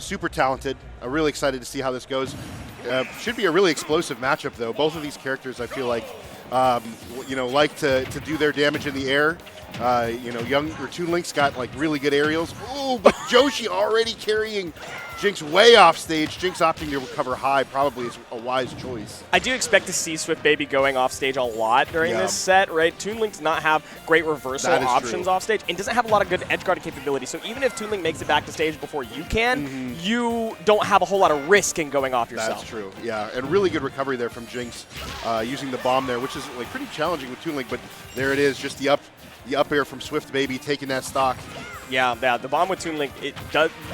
super talented. I'm really excited to see how this goes. Should be a really explosive matchup, though. Both of these characters, I feel like, like to do their damage in the air. Toon Link's got like really good aerials. Ooh, but Yoshi already carrying Jinx way off stage. Jinx opting to recover high probably is a wise choice. I do expect to see Swift Baby going off stage a lot during this set, right? Toon Link does not have great reversal options off stage and doesn't have a lot of good edge guarding capability. So even if Toon Link makes it back to stage before you can, you don't have a whole lot of risk in going off yourself. That's true, yeah. And really good recovery there from Jinx using the bomb there, which is like pretty challenging with Toon Link, but there it is, just the up air from Swift Baby taking that stock. Yeah, the bomb with Toon Link, you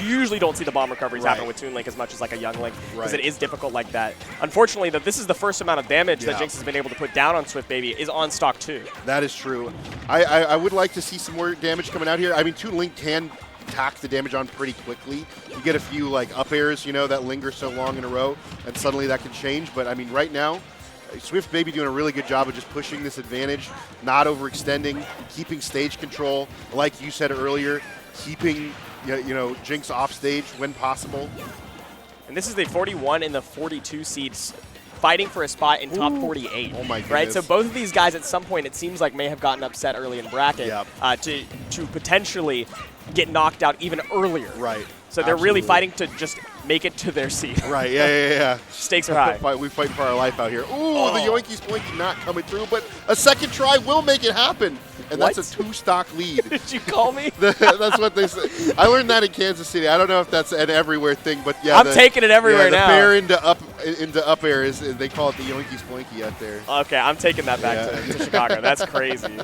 usually don't see the bomb recoveries happen with Toon Link as much as like a Young Link, because it is difficult like that. Unfortunately, this is the first amount of damage that Jinx has been able to put down on Swift Baby is on stock 2. That is true. I would like to see some more damage coming out here. I mean, Toon Link can tack the damage on pretty quickly. You get a few like up airs, that linger so long in a row, and suddenly that can change. But I mean, right now, Swift Baby doing a really good job of just pushing this advantage, not overextending, keeping stage control. Like you said earlier, keeping Jinx off stage when possible. And this is the 41 and the 42 seeds fighting for a spot in top 48. Oh my goodness. Right, so both of these guys at some point it seems like may have gotten upset early in bracket to potentially get knocked out even earlier. Right. So they're really fighting to just make it to their seat. Right, yeah. Stakes are high. We fight for our life out here. Ooh, the yoinky splinky not coming through, but a second try will make it happen. And that's a 2-stock lead. Did you call me? That's what they say. I learned that in Kansas City. I don't know if that's an everywhere thing, but yeah. I'm taking it everywhere now. The bear into up air they call it the yoinky splinky out there. Okay, I'm taking that back to Chicago. That's crazy.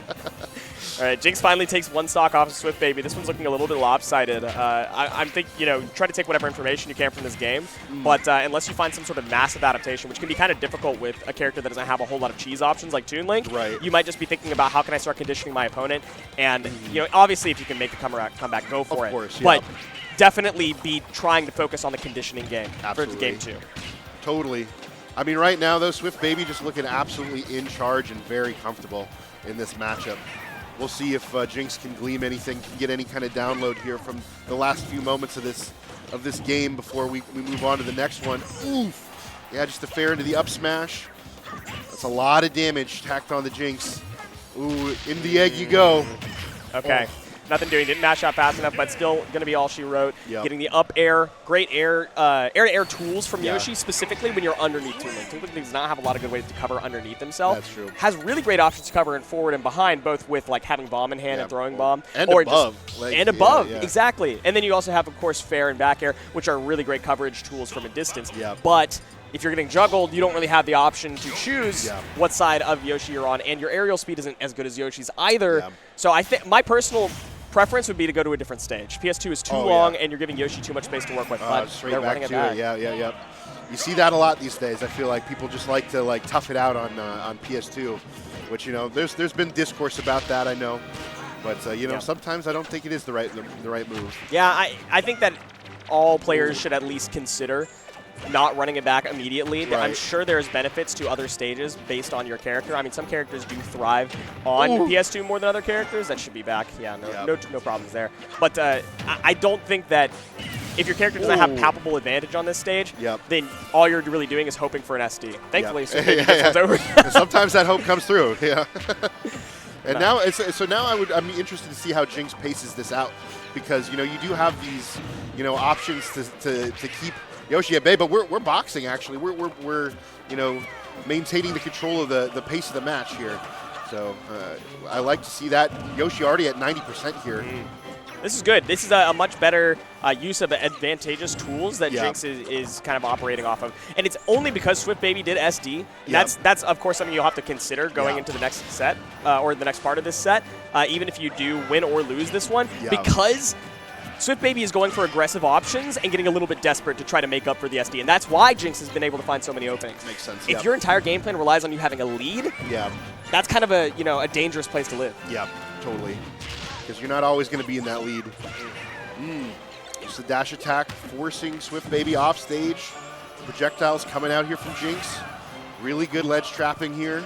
All right, Jinx finally takes 1 stock off of Swift Baby. This one's looking a little bit lopsided. I'm thinking, try to take whatever information you can from this game, but unless you find some sort of massive adaptation, which can be kind of difficult with a character that doesn't have a whole lot of cheese options like Toon Link, you might just be thinking about how can I start conditioning my opponent, and obviously if you can make the comeback, go for it. Of course, but definitely be trying to focus on the conditioning game for game 2. Totally. I mean, right now though, Swift Baby just looking absolutely in charge and very comfortable in this matchup. We'll see if Jinx can glean anything, can get any kind of download here from the last few moments of this game before we move on to the next one. Oof! Yeah, just a fair into the up smash. That's a lot of damage tacked on the Jinx. Ooh, in the egg you go. Okay. Nothing doing. Didn't mash out fast enough, but still going to be all she wrote. Getting the up air, great air-to-air tools from Yoshi, specifically when you're underneath Toon Link. Toon Link does not have a lot of good ways to cover underneath himself. That's true. Has really great options to cover in forward and behind, both with like having bomb in hand and throwing bomb. And above. And above, exactly. And then you also have, of course, fair and back air, which are really great coverage tools from a distance. But if you're getting juggled, you don't really have the option to choose what side of Yoshi you're on, and your aerial speed isn't as good as Yoshi's either. So I think my personal preference would be to go to a different stage. PS2 is too long, and you're giving Yoshi too much space to work with. But they're running it back. Yeah. You see that a lot these days. I feel like people just like to tough it out on PS2, which there's been discourse about that. I know, but sometimes I don't think it is the right move. Yeah, I think that all players should at least consider not running it back immediately. I'm sure there's benefits to other stages based on your character. I mean, some characters do thrive on PS2 more than other characters. That should be back. Yeah, no problems there. But I don't think that if your character doesn't have palpable advantage on this stage, then all you're really doing is hoping for an SD. Thankfully, so this one's over. Sometimes that hope comes through. Yeah. And now I'm interested to see how Jinx paces this out, because you do have these options to keep Yoshi at bay, but we're boxing actually. We're maintaining the control of the pace of the match here. So I like to see that. Yoshi already at 90% here. This is good. This is a much better use of advantageous tools that Jinx is kind of operating off of. And it's only because Swift Baby did SD. That's of course something you'll have to consider going into the next set or the next part of this set, even if you do win or lose this one, because Swift Baby is going for aggressive options and getting a little bit desperate to try to make up for the SD, and that's why Jinx has been able to find so many openings. Makes sense. If your entire game plan relies on you having a lead, that's kind of a dangerous place to live. Yeah, totally. Because you're not always going to be in that lead. Just a dash attack, forcing Swift Baby off stage. Projectiles coming out here from Jinx. Really good ledge trapping here.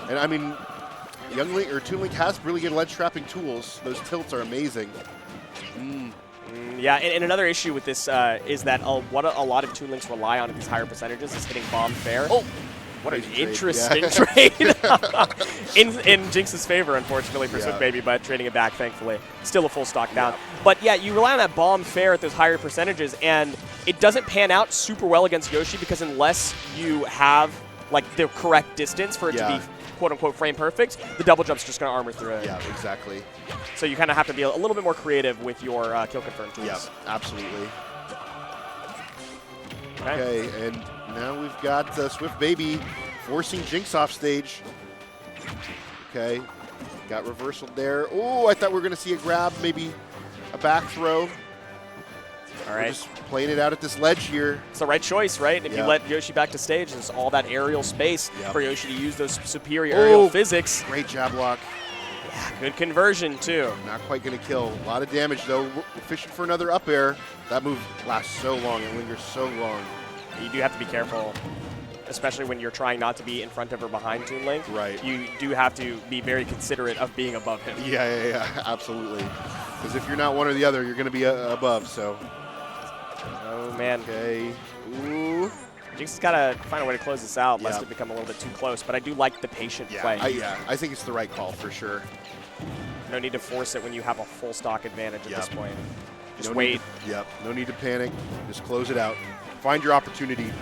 And I mean, Toon Link has really good ledge trapping tools. Those tilts are amazing. Yeah, and another issue with this is that what a lot of Toon Links rely on at these higher percentages is hitting bomb fair. Oh! What an Crazy interesting trade. trade. in Jinx's favor, unfortunately, for Swift Baby, but trading it back, thankfully. Still a full stock down. But yeah, you rely on that bomb fair at those higher percentages, and it doesn't pan out super well against Yoshi because unless you have like the correct distance for it to be quote-unquote frame perfect, the double jump's just going to armor through it. Yeah, exactly. So you kind of have to be a little bit more creative with your kill confirm tools. Yeah, absolutely. Okay, and now we've got Swift Baby forcing Jinx off stage. Okay, got reversaled there. Oh, I thought we were going to see a grab, maybe a back throw. All right. We're just playing it out at this ledge here. It's the right choice, right? If you let Yoshi back to stage, there's all that aerial space for Yoshi to use those superior aerial physics. Great jab block. Yeah, good conversion, too. Not quite going to kill. A lot of damage, though. We're fishing for another up air. That move lasts so long. It lingers so long. You do have to be careful, especially when you're trying not to be in front of or behind Toon Link. Right. You do have to be very considerate of being above him. Yeah, absolutely. Because if you're not one or the other, you're going to be above, so. Oh, man. Okay. Ooh. Jinx has got to find a way to close this out, lest it become a little bit too close. But I do like the patient play. I think it's the right call for sure. No need to force it when you have a full stock advantage at this point. Just no wait. No need to panic. Just close it out. Find your opportunity.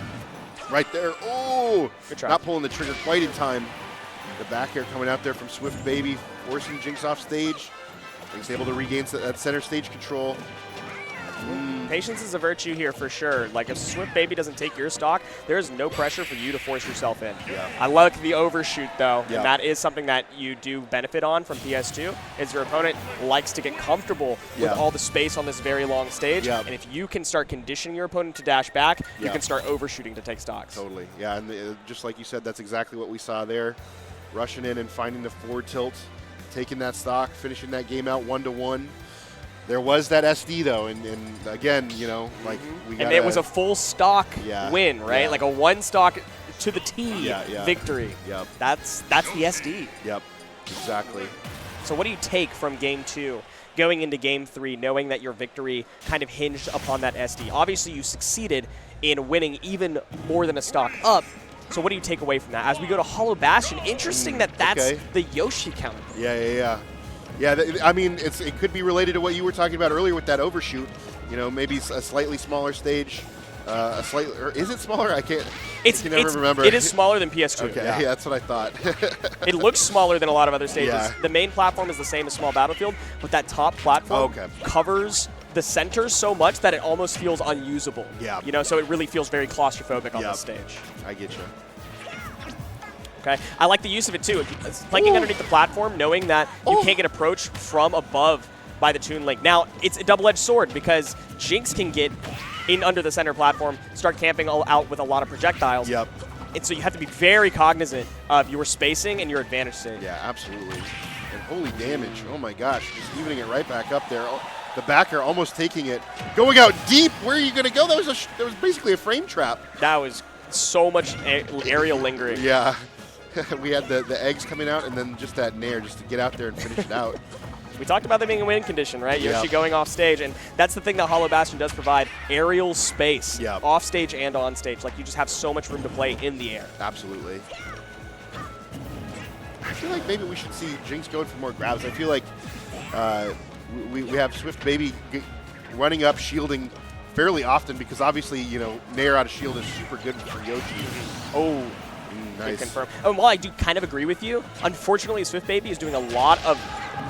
Right there. Oh! Good try. Not pulling the trigger quite in time. The back air coming out there from Swift Baby, forcing Jinx off stage. Jinx able to regain that center stage control. Patience is a virtue here for sure. Like, if Swift Baby doesn't take your stock, there's no pressure for you to force yourself in. I like the overshoot, though, and that is something that you do benefit on from PS2, is your opponent likes to get comfortable with all the space on this very long stage, and if you can start conditioning your opponent to dash back, you can start overshooting to take stocks. Totally, and just like you said, that's exactly what we saw there. Rushing in and finding the forward tilt, taking that stock, finishing that game out 1-1. There was that SD though, and again, you know, like we got. And it was a full stock win, right? Like a one stock to the T victory. That's the SD. Exactly. So what do you take from game 2, going into game 3, knowing that your victory kind of hinged upon that SD? Obviously, you succeeded in winning even more than a stock up. So what do you take away from that? As we go to Hollow Bastion, interesting that's the Yoshi counter. Yeah, I mean, it could be related to what you were talking about earlier with that overshoot. You know, maybe a slightly smaller stage. Or is it smaller? I can never remember. It is smaller than PS2. Okay, yeah, that's what I thought. It looks smaller than a lot of other stages. The main platform is the same as Small Battlefield, but that top platform covers the center so much that it almost feels unusable. You know, so it really feels very claustrophobic on this stage. I get you. Okay, I like the use of it too. Planking underneath the platform, knowing that you can't get approached from above by the Toon Link. Now, it's a double-edged sword because Jinx can get in under the center platform, start camping all out with a lot of projectiles. And so you have to be very cognizant of your spacing and your advantage stage. Yeah, absolutely. And holy damage. Oh my gosh, just evening it right back up there. Oh, the back air almost taking it. Going out deep, where are you going to go? That was basically a frame trap. That was so much aerial lingering. Yeah. We had the eggs coming out and then just that nair just to get out there and finish it out. We talked about them being in win condition, right? Yoshi going off stage, and that's the thing that Hollow Bastion does provide, aerial space, off stage and on stage. Like, you just have so much room to play in the air. Absolutely. I feel like maybe we should see Jinx going for more grabs. I feel like we have Swift Baby running up, shielding fairly often because obviously, you know, nair out of shield is super good for Yoshi. Oh. Nice. Confirm. And while I do kind of agree with you, unfortunately, Swift Baby is doing a lot of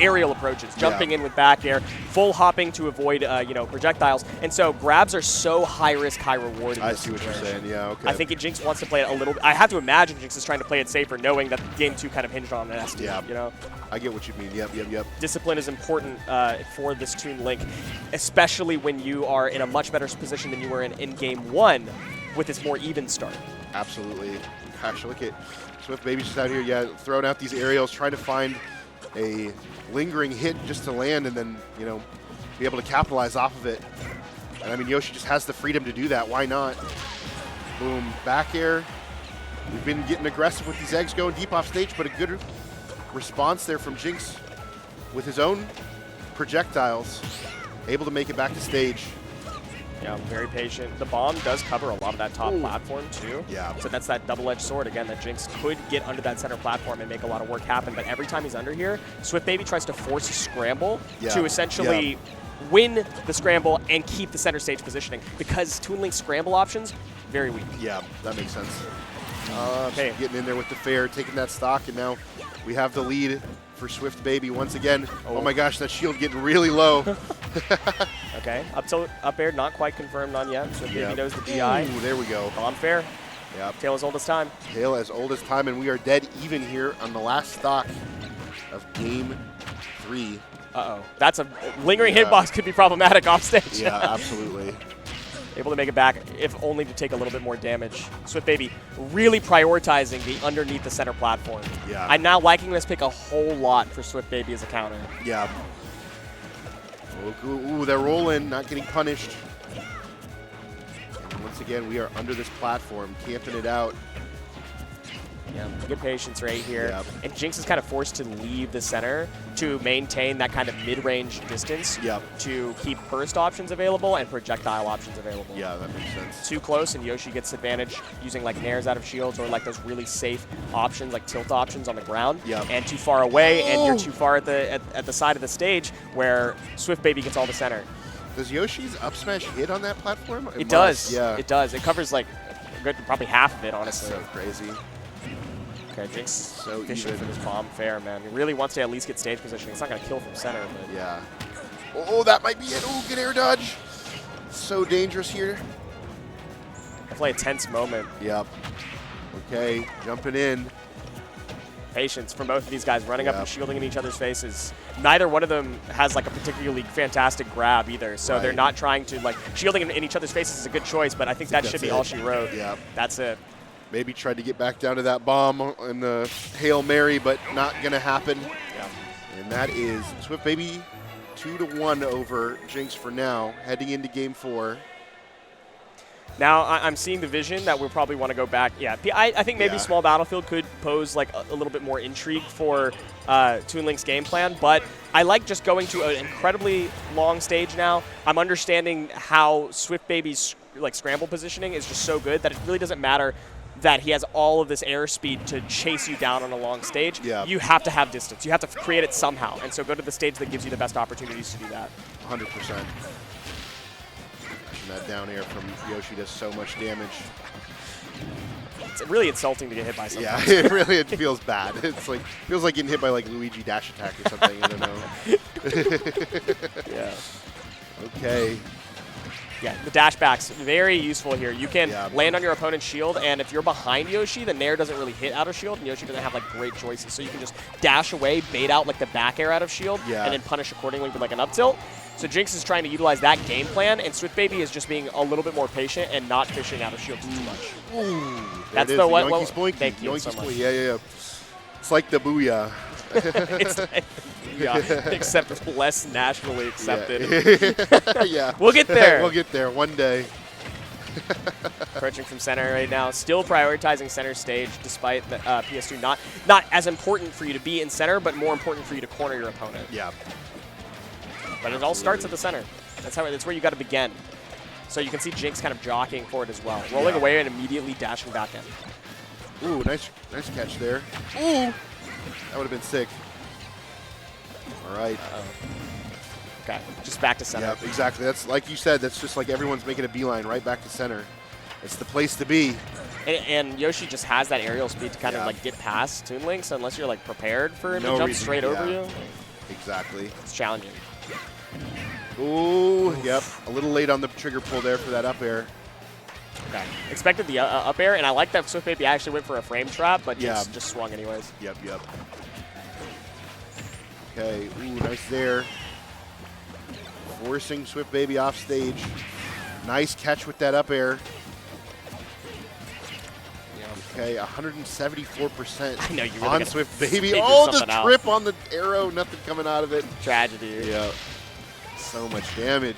aerial approaches, jumping in with back air, full hopping to avoid, you know, projectiles. And so grabs are so high risk, high reward. I see what you're saying. Yeah, okay. I think Jinx wants to play it a little. I have to imagine Jinx is trying to play it safer, knowing that game 2 kind of hinged on an SD. You know. I get what you mean. Yep. Discipline is important for this Toon Link, especially when you are in a much better position than you were in game 1 with this more even start. Absolutely. Gosh, look at Swift Baby just out here, throwing out these aerials, trying to find a lingering hit just to land and then, you know, be able to capitalize off of it. And I mean, Yoshi just has the freedom to do that. Why not? Boom, back air. We've been getting aggressive with these eggs going deep off stage, but a good response there from Jinx with his own projectiles. able to make it back to stage. Yeah, very patient. The bomb does cover a lot of that top platform, too. Yeah. So that's that double-edged sword, again, that Jinx could get under that center platform and make a lot of work happen. But every time he's under here, Swift Baby tries to force a scramble to essentially win the scramble and keep the center stage positioning. Because Toon Link's scramble options, very weak. Yeah, that makes sense. Okay. Getting in there with the fair, taking that stock, and now we have the lead for Swift Baby once again. Oh my gosh, that shield getting really low. Okay, up air, not quite confirmed on yet. Swift Baby knows the DI. Ooh, there we go. On fair. Yep. Tail as old as time. Tail as old as time, and we are dead even here on the last stock of game 3. Uh-oh. That's a lingering hitbox could be problematic off stage. Yeah, absolutely. Able to make it back, if only to take a little bit more damage. Swift Baby really prioritizing the underneath the center platform. Yeah. I'm now liking this pick a whole lot for Swift Baby as a counter. Yeah. Ooh, they're rolling, not getting punished. And once again, we are under this platform, camping it out. Yeah, good patience right here. Yep. And Jinx is kind of forced to leave the center to maintain that kind of mid-range distance to keep burst options available and projectile options available. Yeah, that makes sense. Too close, and Yoshi gets advantage using like nairs out of shields or like those really safe options, like tilt options on the ground. And too far away, and you're too far at the side of the stage where Swift Baby gets all the center. Does Yoshi's up smash hit on that platform? It does. Yeah. It does. It covers like probably half of it, honestly. So crazy. Okay, Jinx So fishing even. for this bomb fair, man. He really wants to at least get stage positioning. It's not going to kill from center, but... Yeah. Oh, that might be it. Oh, good air dodge. So dangerous here. Definitely a tense moment. Yep. Okay, jumping in. Patience from both of these guys, running up and shielding in each other's faces. Neither one of them has like a particularly fantastic grab either, so they're not trying to, like, shielding in each other's faces is a good choice, but I think that should be all she wrote. Yeah. That's it. Maybe tried to get back down to that bomb in the Hail Mary, but not going to happen. Yeah. And that is Swift Baby 2-1 over Jinx for now, heading into game 4. Now, I'm seeing the vision that we'll probably want to go back. Yeah, I think maybe Small Battlefield could pose like a little bit more intrigue for Toon Link's game plan, but I like just going to an incredibly long stage now. I'm understanding how Swift Baby's like scramble positioning is just so good that it really doesn't matter that he has all of this airspeed to chase you down on a long stage. Yeah. You have to have distance. You have to create it somehow, and so go to the stage that gives you the best opportunities to do that. 100%. And that down air from Yoshi does so much damage. It's really insulting to get hit by something. Yeah, it feels bad. It's like feels like getting hit by like Luigi dash attack or something. I don't know. Yeah. Okay. Yeah, the dash back's very useful here. You can land on your opponent's shield, and if you're behind Yoshi, the nair doesn't really hit out of shield, and Yoshi doesn't have like great choices. So you can just dash away, bait out like the back air out of shield, and then punish accordingly with like an up tilt. So Jinx is trying to utilize that game plan, and Swift Baby is just being a little bit more patient and not fishing out of shield too much. Ooh, that's the what. Yoinky Spoinky. Thank you so much. Yeah. It's like the booyah. Except less nationally accepted. Yeah. We'll get there. We'll get there one day. Approaching from center right now, still prioritizing center stage despite the PS2 not as important for you to be in center, but more important for you to corner your opponent. Yeah. But it all starts at the center. That's where you got to begin. So you can see Jinx kind of jockeying for it as well, rolling away and immediately dashing back in. Ooh, nice catch there. Ooh, that would have been sick. All right. Okay, just back to center. Yeah, exactly. That's like you said. That's just like everyone's making a beeline right back to center. It's the place to be. And Yoshi just has that aerial speed to kind of like get past Toon Link, so unless you're like prepared for him to jump straight over you. Exactly. It's challenging. Ooh, yep. A little late on the trigger pull there for that up air. Okay. Expected the up air, and I like that Swift Baby actually went for a frame trap, but just swung anyways. Yep. Okay, ooh, nice there. Forcing Swift Baby off stage. Nice catch with that up air. Okay, 174% I know, you really on gotta Swift Baby. figure Oh, the something out. trip on the arrow, nothing coming out of it. Tragedy. Yeah. So much damage.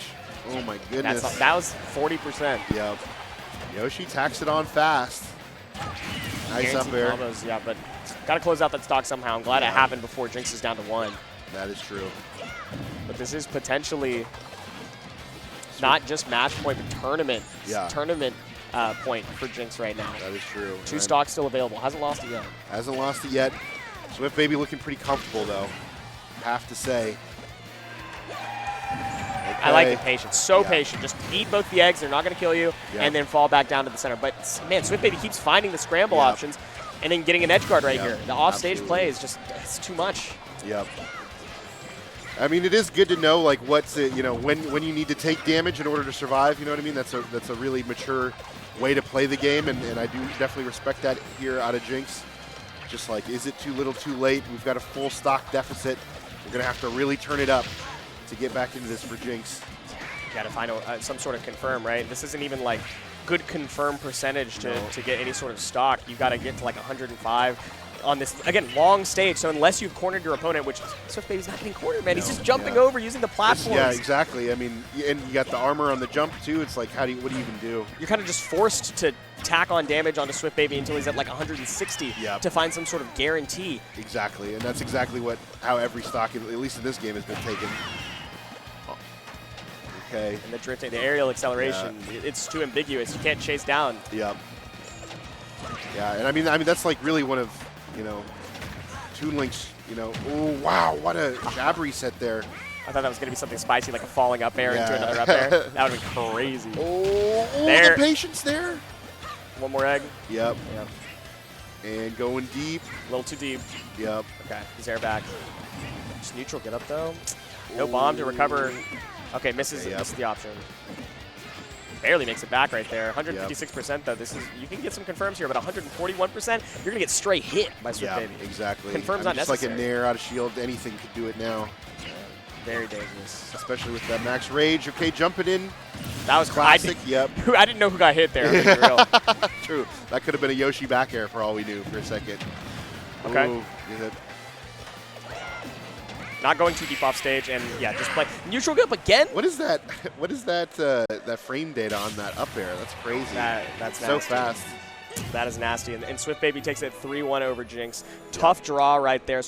Oh my goodness. That was 40%. Yep. Yoshi tacks it on fast. Nice up air. Combos, yeah, but got to close out that stock somehow. I'm glad it happened before Jinx is down to 1. That is true. But this is potentially not just match point, but tournament. Yeah. Tournament point for Jinx right now. That is true. 2 stocks still available. Hasn't lost it yet. Hasn't lost it yet. Swift Baby looking pretty comfortable, though. Have to say. Okay. I like the patience. So Yeah. patient. Just eat both the eggs. They're not going to kill you. Yeah. And then fall back down to the center. But, man, Swift Baby keeps finding the scramble Yeah. options and then getting an edge guard right Yeah. here. The off-stage Absolutely. play is just, it's too much. Yep. I mean, it is good to know, like, what's it, you know, when you need to take damage in order to survive. You know what I mean? That's a really mature way to play the game, and I do definitely respect that here out of Jinx. Just like, is it too little, too late? We've got a full stock deficit. We're gonna have to really turn it up to get back into this for Jinx. You got to find some sort of confirm, right? This isn't even like good confirm percentage to get any sort of stock. You got to get to like 105 on this, again, long stage. So unless you've cornered your opponent, which Swift Baby's not getting cornered, man. He's just jumping over using the platforms. Yeah, exactly. I mean, and you got the armor on the jump too. It's like, what do you even do? You're kind of just forced to tack on damage onto Swift Baby until he's at like 160 to find some sort of guarantee. Exactly, and that's exactly how every stock, at least in this game, has been taken. Okay. And the drifting, the aerial acceleration, it's too ambiguous. You can't chase down. Yeah. Yeah, and I mean that's like really one of, you know, Toon Link's, you know, oh wow, what a jab reset there. I thought that was going to be something spicy, like a falling up air into another up air. That would have been crazy. Oh, there. The patience there. One more egg. Yep. And going deep. A little too deep. Yep. Okay, he's air back. Just neutral get up though. No bomb to recover. Okay, misses the option. Barely makes it back right there. 156% though. This is, you can get some confirms here, but 141%, you're gonna get straight hit by Swift Baby. Exactly. Confirms not just necessary. like a nair out of shield, anything could do it now. Very dangerous. Especially with that max rage. Okay, jumping in. That was classic. I didn't know who got hit there. I'm gonna be real. True. That could have been a Yoshi back air for all we knew for a second. Okay. Ooh, is it? Not going too deep off stage, and yeah, just play neutral up again. What is that? What is that? That frame data on that up air? That's crazy. That's so nasty. fast. That is nasty, and Swift Baby takes it 3-1 over Jinx. Tough draw right there.